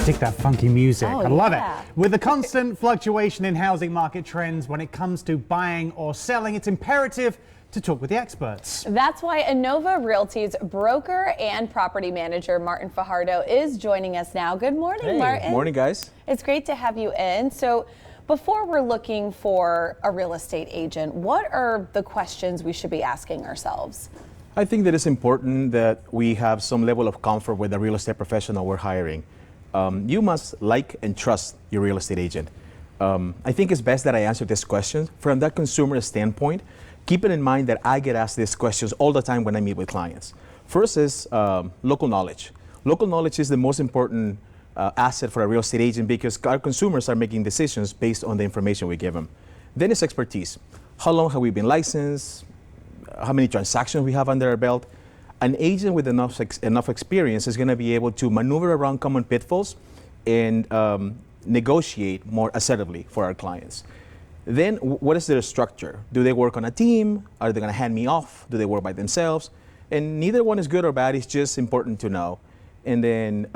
Dig that funky music. Oh, I love yeah. it. With the constant fluctuation in housing market trends, when it comes to buying or selling, it's imperative to talk with the experts. That's why Innova Realty's broker and property manager, Martin Fajardo, is joining us now. Good morning, Hey. Martin. Morning, guys. It's great to have you in. So before we're looking for a real estate agent, what are the questions we should be asking ourselves? I think that it's important that we have some level of comfort with the real estate professional we're hiring. You must like and trust your real estate agent. I think it's best that I answer this question from that consumer standpoint. Keeping in mind that I get asked these questions all the time when I meet with clients. First is local knowledge. Local knowledge is the most important asset for a real estate agent because our consumers are making decisions based on the information we give them. Then it's expertise. How long have we been licensed? How many transactions we have under our belt? An agent with enough experience is going to be able to maneuver around common pitfalls and negotiate more assertively for our clients. Then what is their structure? Do they work on a team? Are they going to hand me off? Do they work by themselves? And neither one is good or bad. It's just important to know. And then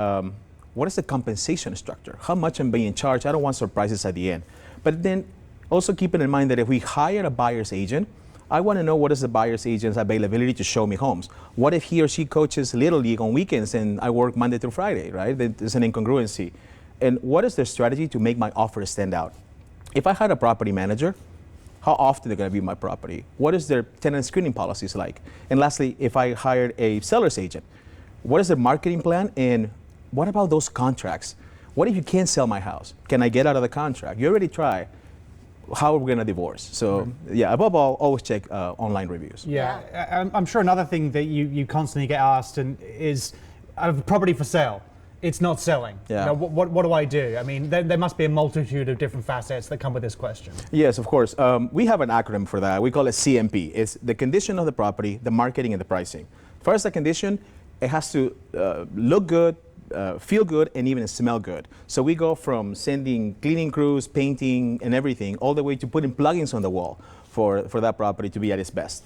what is the compensation structure? How much I'm being charged? I don't want surprises at the end. But then also keeping in mind that if we hire a buyer's agent, I want to know what is the buyer's agent's availability to show me homes. What if he or she coaches Little League on weekends and I work Monday through Friday, right? There's an incongruency. And what is their strategy to make my offer stand out? If I had a property manager, how often they're going to view my property? What is their tenant screening policies like? And lastly, if I hired a seller's agent, what is their marketing plan? And what about those contracts? What if you can't sell my house? Can I get out of the contract? You already tried. How are we going to divorce? So yeah, above all, always check online reviews. Yeah, I'm sure another thing that you constantly get asked is, I have a property for sale. It's not selling. Yeah. You know, what do I do? I mean, there must be a multitude of different facets that come with this question. Yes, of course. We have an acronym for that. We call it CMP. It's the condition of the property, the marketing, and the pricing. First, the condition, it has to look good, feel good, and even smell good. So we go from sending cleaning crews, painting, and everything, all the way to putting plugins on the wall for that property to be at its best.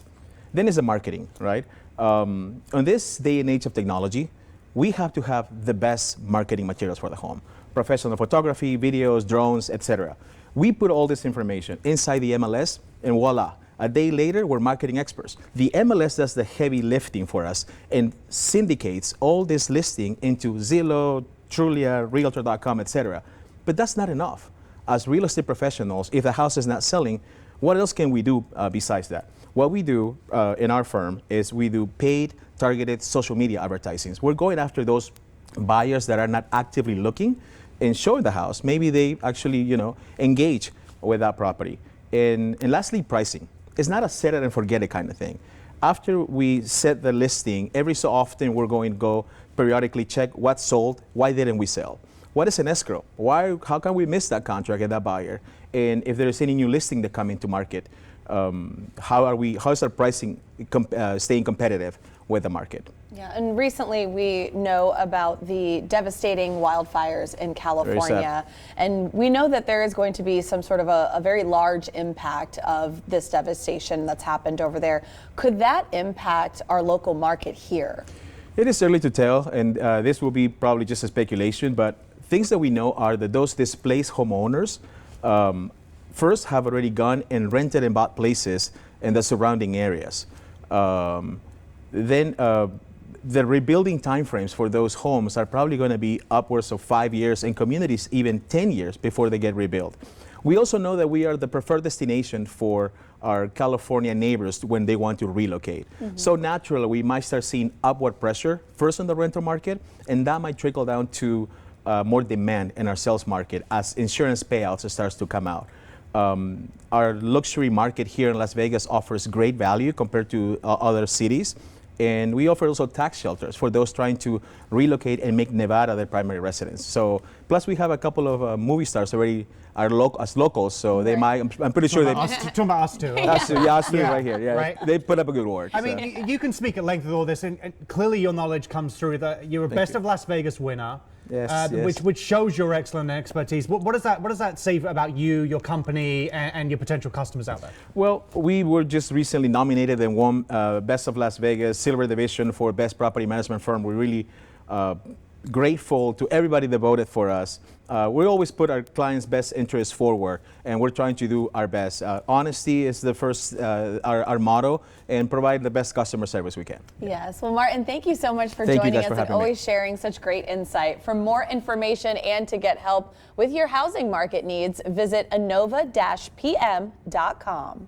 Then is the marketing, right? On this day and age of technology, we have to have the best marketing materials for the home. Professional photography, videos, drones, etc. We put all this information inside the MLS, and voila, a day later, we're marketing experts. The MLS does the heavy lifting for us and syndicates all this listing into Zillow, Trulia, Realtor.com, etc. But that's not enough. As real estate professionals, if the house is not selling, what else can we do besides that? What we do in our firm is we do paid, targeted social media advertising. We're going after those buyers that are not actively looking and showing the house. Maybe they actually, engage with that property. And lastly, pricing. It's not a set it and forget it kind of thing. After we set the listing, every so often we're going to go periodically check what sold, why didn't we sell? What is an escrow? How can we miss that contract and that buyer? And if there is any new listing that come into market, how is our pricing staying competitive with the market? Yeah, and recently we know about the devastating wildfires in California, and we know that there is going to be some sort of a very large impact of this devastation that's happened over there. Could that impact our local market here? It is early to tell, and this will be probably just a speculation, but things that we know are that those displaced homeowners first have already gone and rented and bought places in the surrounding areas. Then the rebuilding timeframes for those homes are probably going to be upwards of 5 years, in communities even 10 years before they get rebuilt. We also know that we are the preferred destination for our California neighbors when they want to relocate. So naturally, we might start seeing upward pressure first on the rental market, and that might trickle down to more demand in our sales market as insurance payouts starts to come out. Our luxury market here in Las Vegas offers great value compared to other cities. And we offer also tax shelters for those trying to relocate and make Nevada their primary residence. So, plus we have a couple of movie stars already as locals, so they might. I'm pretty sure they. Talking about us two. Us two right here. Yeah, Right. They put up a good word. I mean, you can speak at length with all this, and clearly your knowledge comes through. That you're a Best of Las Vegas winner. Yes, yes. Which shows your excellent expertise. What does that say about you, your company, and your potential customers out there? Well, we were just recently nominated and won Best of Las Vegas Silver Division for Best Property Management Firm. We really grateful to everybody that voted for us. We always put our clients' best interests forward, and we're trying to do our best. Honesty is the first, our motto, and provide the best customer service we can. Yes. Well, Martin, thank you so much for Thank you joining guys us for and having me. always sharing such great insight. For more information and to get help with your housing market needs, visit innova-pm.com.